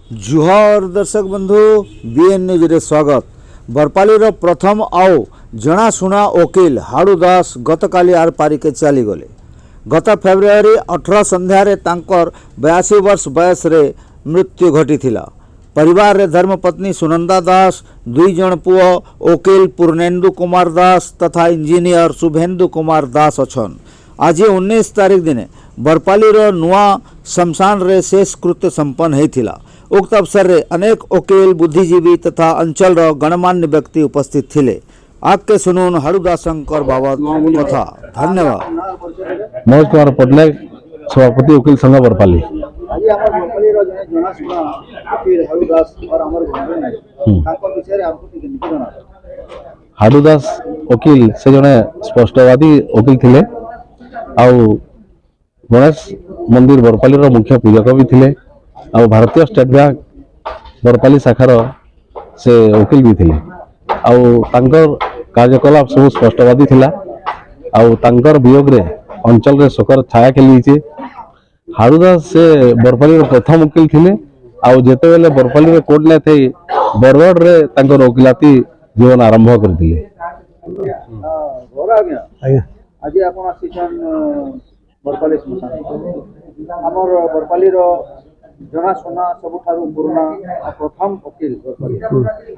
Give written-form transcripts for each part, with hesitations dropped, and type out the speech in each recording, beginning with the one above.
जुहर दर्शक बंधु BN news रे स्वागत। बरपाली प्रथम आओ जनाशुना वकील हाड़ू दास गतकाली आर पारिके चली गले। गत फेब्रुआरी 18 संध्यारे तांकर 82 वर्ष बयस रे मृत्यु घटी थिला। परिवार रे धर्मपत्नी सुनंदा दास, 2 जन पुओ वकील पूर्णेन्दु कुमार दास तथा इंजीनियर शुभेन्दु कुमार दास अछन। आज 19 तारीख दिने बरपाली नुआ शमशान रे शेष कृत्य संपन्न होइथिला। उक्त अवसर रे अनेक वकील, बुद्धिजीवी तथा अंचल गणमान्य व्यक्ति उपस्थित थिले। आके सुनून हाड़ूदासंकर बाबत कथा। धन्यवाद। मनोज कुमार पटनायक, सभापति वकील संघ बरपाली। हाड़ूदास वकील से जड़े स्पष्टवादी वकील थिले। आउ गणेश मंदिर बरपाली मुख्य पूजक भी थिले। आउ भारतीय स्टेट बैंक बरपाली शाखार से वकील भी थिले। आउ तांकर कार्यकलाप सब स्पष्टवादी थिला। आउ तांकर वियोग रे अंचल रे शोकर छाया खेली। हाड़ूदास से बरपाली प्रथम वकील थिले। आउ जेते बेले बरपाली रे कोर्ट ने थे बरगढ़ रे तांकर वकीलाती जीवन आरंभ करथिले। आज आपण आसीछन बरपाली स्मशान। हमर बरपाली जनाशुना सबुठारु पुराना प्रथम वकील बरपाली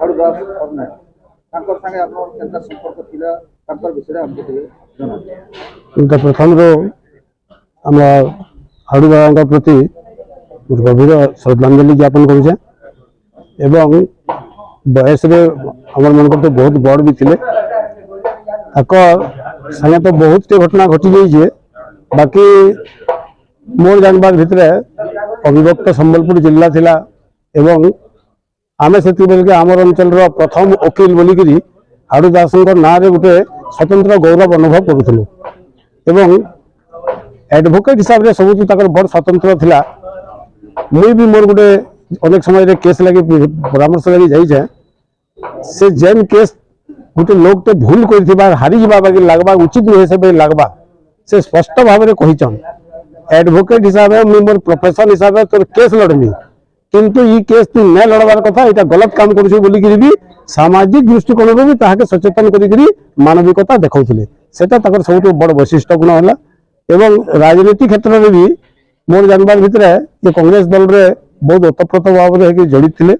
हाड़ूदास पटनायक। तांकर संगे आपन केनता संपर्क थिला, तांकर विषय हमके जना। उनका प्रथम हम हाड़ूदास प्रति गभीर श्रद्धांजलि ज्ञापन करुचे। एवं बयस आम मन तो बहुत बड़ भी थे। संगे तो बहुत घटना घटी जाइए। बाकी मोर जानबार भितर अविभक्त संबलपुर जिला थिला। एवं आमे से आमर अंचल प्रथम वकील बोलिकी हाड़ूदास ना गोटे स्वतंत्र गौरव अनुभव करूँ। एवं एडवोकेट हिसाब से सब बड़ स्वतंत्र थिला। मुई भी मोर गोटे अनेक समय केस लगे परामर्श लगे जाइए। से जेन केस गोटे लोग तो भूल कर हारी जा लगवा उचित नुहे से लगवा से स्पष्ट भाव में कहीचन। एडवोकेट हिसाब से मुझे मोर प्रोफेशन हिसाब से तोर केस लड़मी, किंतु ये केस तू न लड़वार कथा, यहाँ गलत काम कर सामाजिक दृष्टिकोण भी ताके सचेतन करी मानविकता देखौथिले। सेटा ताकर सब बड़ वैशिष्ट्य गुण है। एवं राजनीति क्षेत्र में भी मोर जानबार भितर ये कांग्रेस दल रे बहुत ओतप्रोत भाव में जड़ित थे।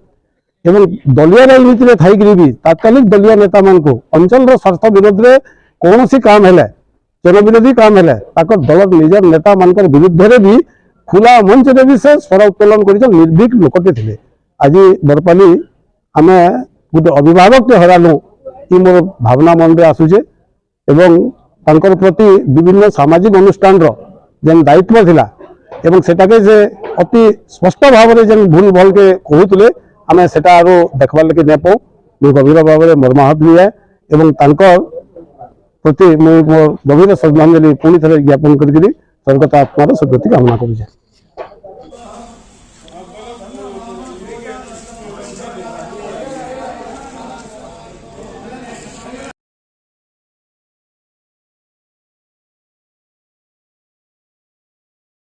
एवं दलीय राजनीति थी भी तात्कालिक दलीय नेता मान अंचल स्वार्थ विरोध में कौन सी काम है, जनविरोधी काम है, दल निजर नेता मान विरुद्ध भी खुला मंच रे भी से स्वर उत्तोलन कर निर्भीक लोकटे थे। आज बरपाली आम गोटे अभिभावक हरालु ये मोर भावना मन में आसूचे। एवं तांकर प्रति विभिन्न सामाजिक अनुष्ठान जेन दायित्व थिला एवं सेटाके से अति स्पष्ट भाव में जेन भूल भल के कहूले आम सेटा देखबार लगे नहीं पाऊँ। मुझे गभीर भाव में मर्माहत भी है। एवं तांकर प्रति मुझे गभीर श्रद्धांजलि पुणी थे ज्ञापन कर स्वर्गत आत्मार सद्गति कामना करुचे।